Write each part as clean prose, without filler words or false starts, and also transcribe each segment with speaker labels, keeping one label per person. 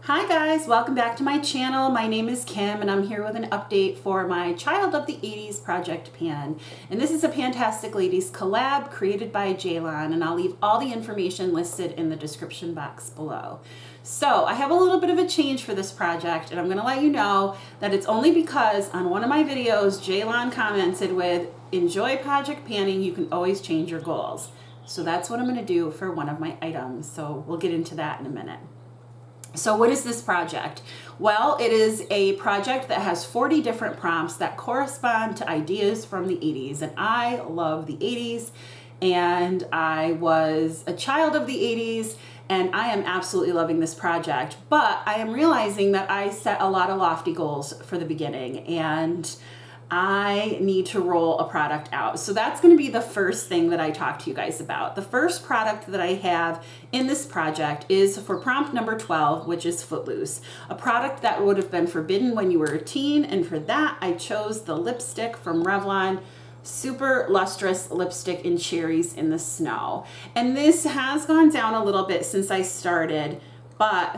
Speaker 1: Hi guys, welcome back to my channel. My name is Kim and I'm here with an update for my Child of the 80s project pan. And this is a Fantastic Ladies collab created by Jaylon, and I'll leave all the information listed in the description box below. So I have a little bit of a change for this project, and I'm going to let you know that it's only because on one of my videos Jaylon commented with, "Enjoy project panning, you can always change your goals." So that's what I'm going to do for one of my items. So we'll get into that in a minute. So what is this project? Well, it is a project that has 40 different prompts that correspond to ideas from the 80s. And I love the 80s, and I was a child of the 80s, and I am absolutely loving this project. But I am realizing that I set a lot of lofty goals for the beginning, and I need to roll a product out. So that's going to be the first thing that I talk to you guys about. The first product that I have in this project is for prompt number 12, which is Footloose, a product that would have been forbidden when you were a teen. And for that, I chose the lipstick from Revlon, Super Lustrous Lipstick in Cherries in the Snow. And this has gone down a little bit since I started, but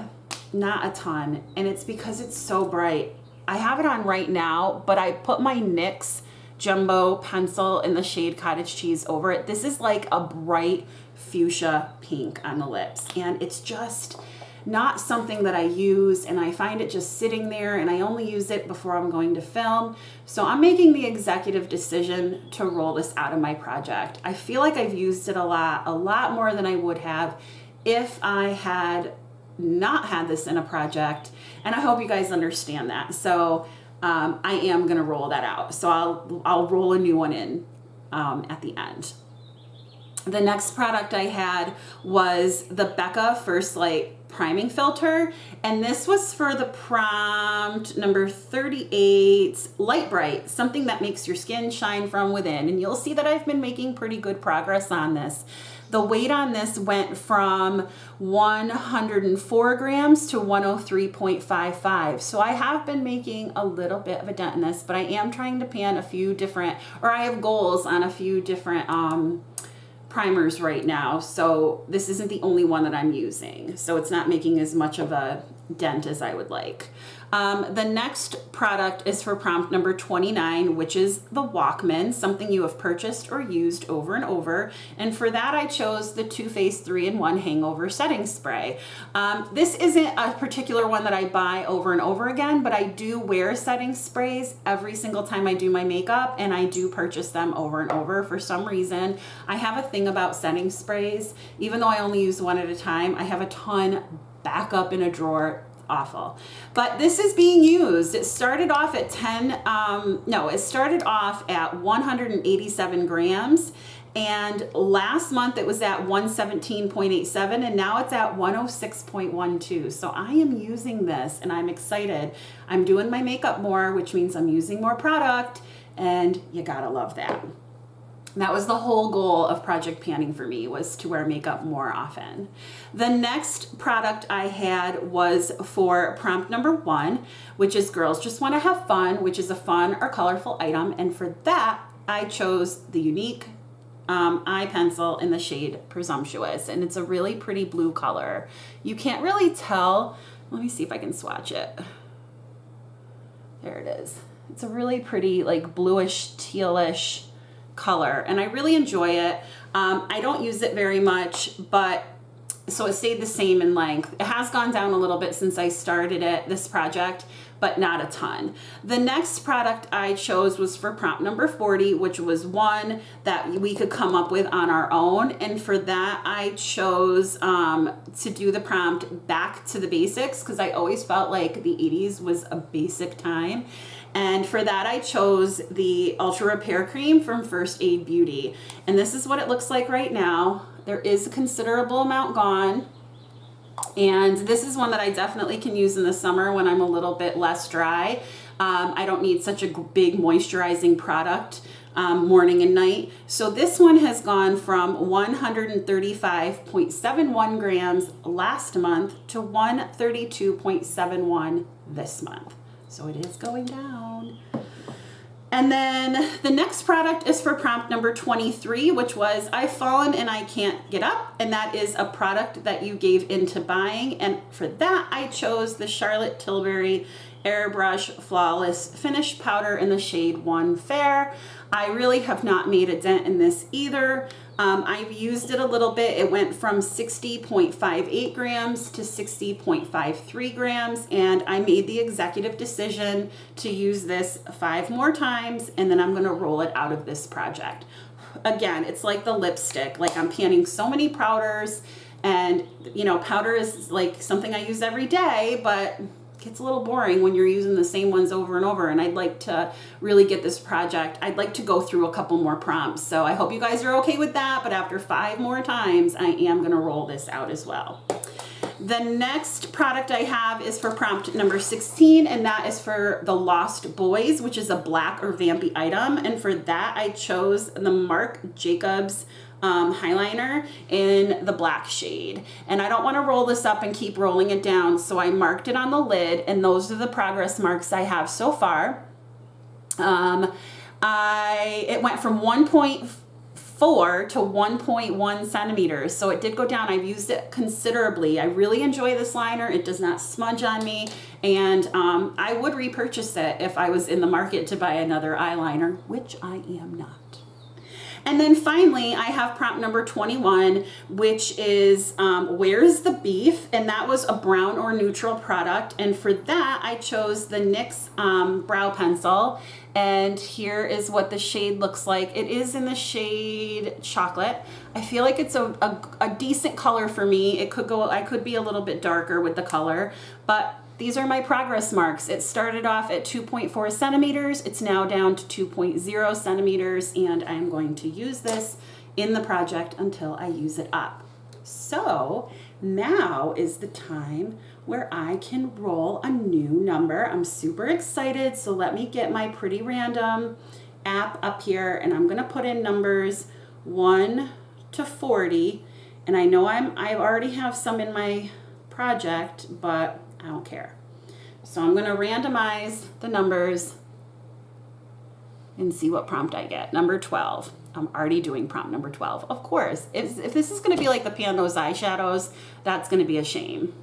Speaker 1: not a ton. And it's because it's so bright. I have it on right now, but I put my NYX Jumbo pencil in the shade Cottage Cheese over it. This is like a bright fuchsia pink on the lips, and it's just not something that I use, and I find it just sitting there, and I only use it before I'm going to film. So I'm making the executive decision to roll this out of my project. I feel like I've used it a lot more than I would have if I had not had this in a project, and I hope you guys understand that. So I am gonna roll that out. So I'll roll a new one in at the end. The next product I had was the Becca First Light priming filter, and this was for the prompt number 38, Light Bright, something that makes your skin shine from within. And you'll see that I've been making pretty good progress on this. The weight on this went from 104 grams to 103.55. So I have been making a little bit of a dent in this, but I am trying to pan a few different, or I have goals on a few different primers right now. So this isn't the only one that I'm using. So it's not making as much of a dent as I would like. The next product is for prompt number 29, which is the Walkman, something you have purchased or used over and over. And for that, I chose the Too Faced 3-in-1 Hangover Setting Spray. This isn't a particular one that I buy over and over again, but I do wear setting sprays every single time I do my makeup, and I do purchase them over and over. For some reason, I have a thing about setting sprays. Even though I only use one at a time, I have a ton back up in a drawer. Awful. But this is being used. It started off at it started off at 187 grams, and last month it was at 117.87, and now it's at 106.12. So I am using this and I'm excited. I'm doing my makeup more, which means I'm using more product, and you gotta love that. That was the whole goal of project panning for me, was to wear makeup more often. The next product I had was for prompt number 1, which is Girls Just Want to Have Fun, which is a fun or colorful item. And for that, I chose the unique eye pencil in the shade Presumptuous. And it's a really pretty blue color. You can't really tell. Let me see if I can swatch it. There it is. It's a really pretty, like, bluish, tealish color, and I really enjoy it. I don't use it very much, but so it stayed the same in length. It has gone down a little bit since I started this project, but not a ton. The next product I chose was for prompt number 40, which was one that we could come up with on our own. And for that, I chose to do the prompt Back to the Basics, because I always felt like the 80s was a basic time. And for that, I chose the Ultra Repair Cream from First Aid Beauty. And this is what it looks like right now. There is a considerable amount gone. And this is one that I definitely can use in the summer when I'm a little bit less dry. I don't need such a big moisturizing product morning and night. So this one has gone from 135.71 grams last month to 132.71 this month. So it is going down. And then the next product is for prompt number 23, which was I've fallen and I can't get up. And that is a product that you gave into buying. And for that, I chose the Charlotte Tilbury Airbrush Flawless Finish Powder in the shade 1 Fair. I really have not made a dent in this either. I've used it a little bit. It went from 60.58 grams to 60.53 grams, and I made the executive decision to use this 5 more times, and then I'm gonna roll it out of this project. Again, it's like the lipstick. Like, I'm panning so many powders, and you know, powder is like something I use every day, but gets a little boring when you're using the same ones over and over, and I'd like to really get this project. I'd like to go through a couple more prompts, so I hope you guys are okay with that, but after 5 more times, I am gonna roll this out as well. The next product I have is for prompt number 16, and that is for the Lost Boys, which is a black or vampy item, and for that I chose the Marc Jacobs Highliner in the black shade. And I don't want to roll this up and keep rolling it down, so I marked it on the lid, and those are the progress marks I have so far. It went from 1.4 to 1.1 centimeters, so it did go down. I've used it considerably. I really enjoy this liner. It does not smudge on me, and I would repurchase it if I was in the market to buy another eyeliner, which I am not. And then finally, I have prompt number 21, which is Where's the Beef? And that was a brown or neutral product. And for that, I chose the NYX Brow Pencil. And here is what the shade looks like. It is in the shade Chocolate. I feel like it's a decent color for me. It could go, I could be a little bit darker with the color, but these are my progress marks. It started off at 2.4 centimeters. It's now down to 2.0 centimeters, and I'm going to use this in the project until I use it up. So now is the time where I can roll a new number. I'm super excited, so let me get my Pretty Random app up here, and I'm gonna put in numbers 1 to 40, and I know I already have some in my project, but I don't care. So I'm going to randomize the numbers and see what prompt I get. Number 12. I'm already doing prompt number 12. Of course, if this is going to be like the Pan Those eyeshadows, that's going to be a shame.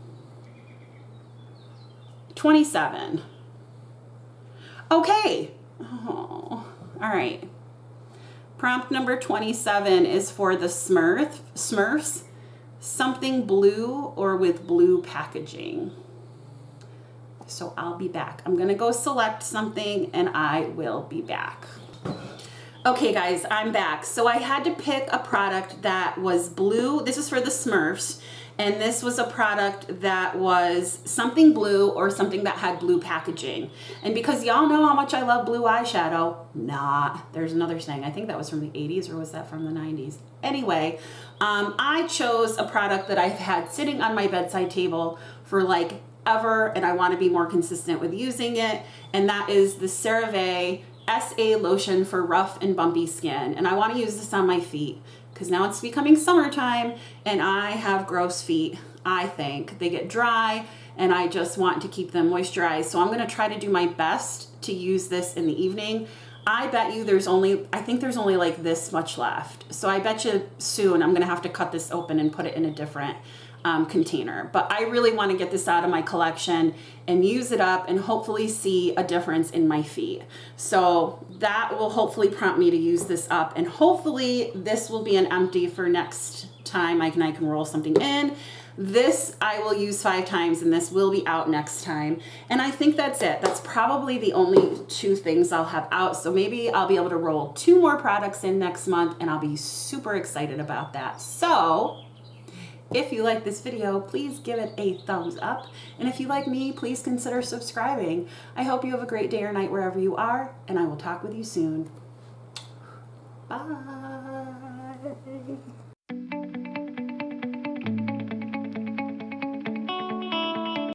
Speaker 1: 27. Okay. Oh, all right. Prompt number 27 is for the Smurfs, something blue or with blue packaging. So I'll be back. I'm gonna go select something and I will be back. Okay guys, I'm back. So I had to pick a product that was blue. This is for the Smurfs. And this was a product that was something blue or something that had blue packaging. And because y'all know how much I love blue eyeshadow, there's another saying. I think that was from the 80s, or was that from the 90s? Anyway, I chose a product that I've had sitting on my bedside table for like ever, and I want to be more consistent with using it. And that is the CeraVe SA Lotion for rough and bumpy skin. And I want to use this on my feet, because now it's becoming summertime and I have gross feet. I think they get dry and I just want to keep them moisturized. So I'm going to try to do my best to use this in the evening. I bet you I think there's only like this much left. So I bet you soon I'm going to have to cut this open and put it in a different container. But I really want to get this out of my collection and use it up and hopefully see a difference in my feet. So that will hopefully prompt me to use this up, and hopefully this will be an empty for next time I can roll something in. This I will use 5 times and this will be out next time. And I think that's it. That's probably the only 2 things I'll have out. So maybe I'll be able to roll 2 more products in next month, and I'll be super excited about that. So if you like this video, please give it a thumbs up. And if you like me, please consider subscribing. I hope you have a great day or night wherever you are, and I will talk with you soon. Bye.